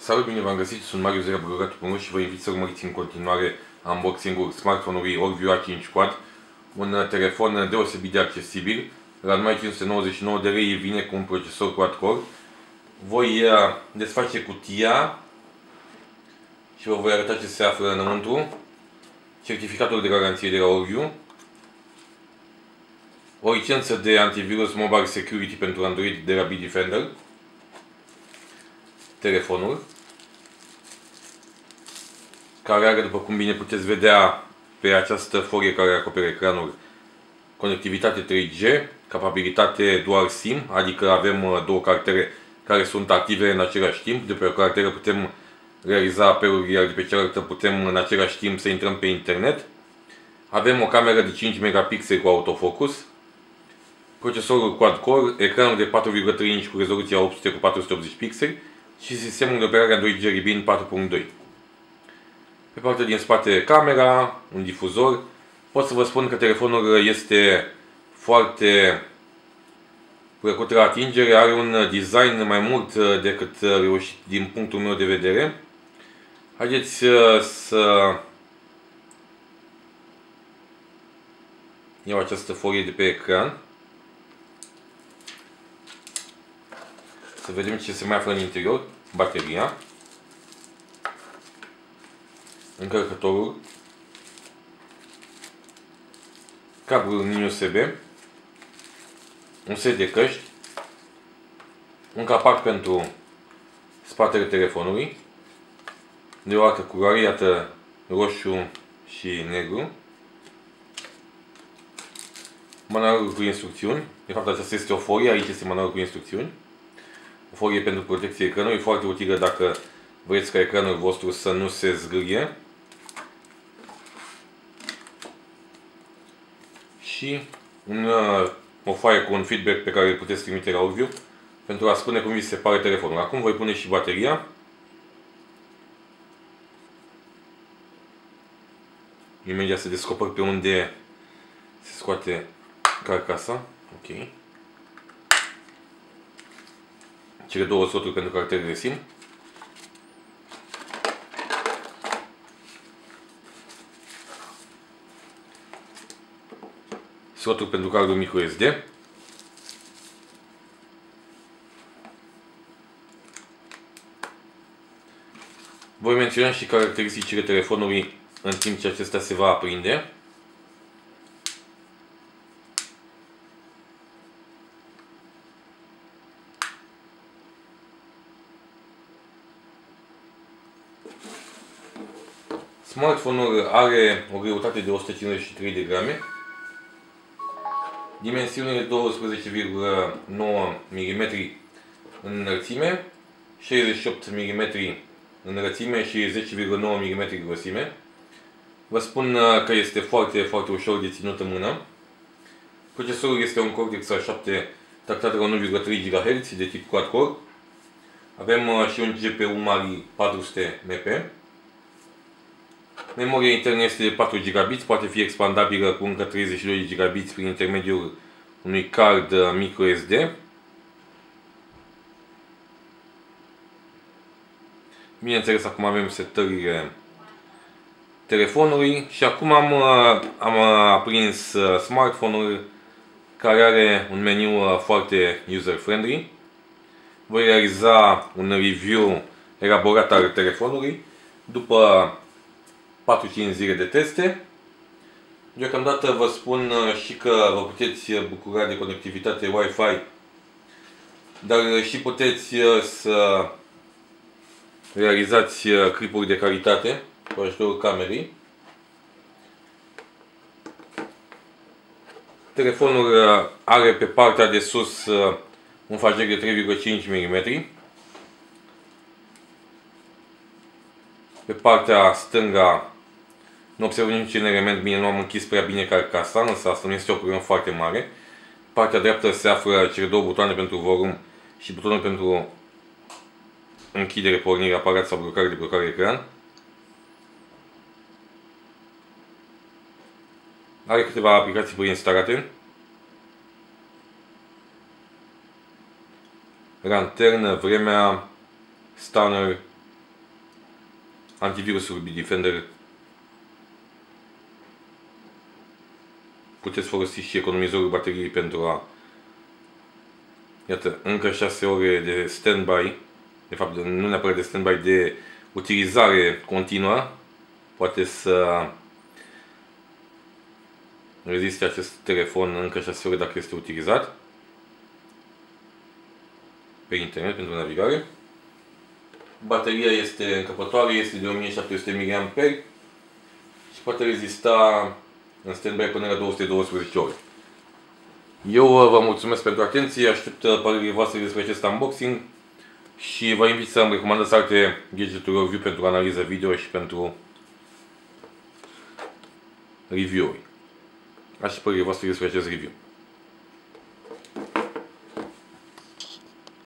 Salut, bine v-am găsit, sunt Marius de la Blogger.ro și vă invit să urmăriți în continuare unboxing-ul smartphone-ului Orview A5 Quad, un telefon deosebit de accesibil. La numai 599 de lei vine cu un procesor quad-core. Voi desface cutia și vă voi arăta ce se află înăuntru. Certificatul de garanție de la Orview, o licență de antivirus Mobile Security pentru Android de la Bitdefender, telefonul, care are, după cum bine puteți vedea pe această folie care acoperă ecranul, conectivitate 3G, capabilitate dual SIM, adică avem două caractere care sunt active în același timp. De pe o caracteră putem realiza apeluri, iar de pe cealaltă putem în același timp să intrăm pe internet. Avem o cameră de 5 megapixeli cu autofocus, procesorul quad-core, ecranul de 4,3 inch cu rezoluția 800 cu 480 pixeli și sistemul de operare Android Jelly Bean 4.2. Pe partea din spate camera, un difuzor. Pot să vă spun că telefonul este foarte plăcut la atingere, are un design mai mult decât reușit din punctul meu de vedere. Haideți să iau această folie de pe ecran, să vedem ce se mai află în interior. Bateria, încărcătorul, cablul mini USB, un set de căști, un capac pentru spatele telefonului, de o altă culoare, iată, roșu și negru, manualul cu instrucțiuni. De fapt, aceasta este o folie, aici este manualul cu instrucțiuni. O folie pentru protecție ecranului, foarte utilă dacă vreți ca ecranul vostru să nu se zgârie. Și o foaie cu un feedback pe care îl puteți trimite la Orview pentru a spune cum vi se pare telefonul. Acum voi pune și bateria. Imediat să descoper pe unde se scoate carcasa. Ok. Cele două sloturi pentru caracterele SIM. Slotul pentru cardul microSD. Voi menționa și caracteristicile telefonului în timp ce acesta se va aprinde. Smartphone-ul are o greutate de 153 de grame. Dimensiunile 12,9 mm în înălțime, 68 mm în lățime și 10,9 mm grosime. Vă spun că este foarte, foarte ușor de ținut în mână. Procesorul este un Cortex A7 tractat la 1,3 GHz de tip quad-core. Avem și un GPU Mali 400 MP. Memoria internă este de 4 GB, poate fi expandabilă cu încă 32 GB prin intermediul unui card microSD. Bineînțeles, acum avem setările telefonului și acum am aprins smartphone-ul, care are un meniu foarte user-friendly. Voi realiza un review elaborat al telefonului după 4-5 zile de teste. Deocamdată vă spun și că vă puteți bucura de conectivitate Wi-Fi, dar și puteți să realizați clipuri de calitate cu ajutorul camerei. Telefonul are pe partea de sus un fagec de 3,5 mm. Pe partea stânga nu observ niciun element, bine, nu am închis prea bine carcasa, însă asta nu este o problemă foarte mare. Partea dreaptă se află cele două butoane pentru volum și butonul pentru închidere, pornire aparat sau blocare ecran. Are câteva aplicații preinstalate. Lanternă, vremea, stunner, antivirusul Bitdefender. Puteți folosi și economizorul bateriei pentru a... Iată, încă 6 ore de standby. De fapt, nu neapărat de standby, de utilizare continuă. Poate să reziste acest telefon încă 6 ore dacă este utilizat pe internet pentru navigare. Bateria este încăpătoare, este de 1700 mAh și poate rezista în standby până la 212 ore. Eu vă mulțumesc pentru atenție, aștept părerile voastre despre acest unboxing și vă invit să îmi recomandați alte gadgeturi review pentru analiză video și pentru review-uri. Aștept părerile voastre despre acest review.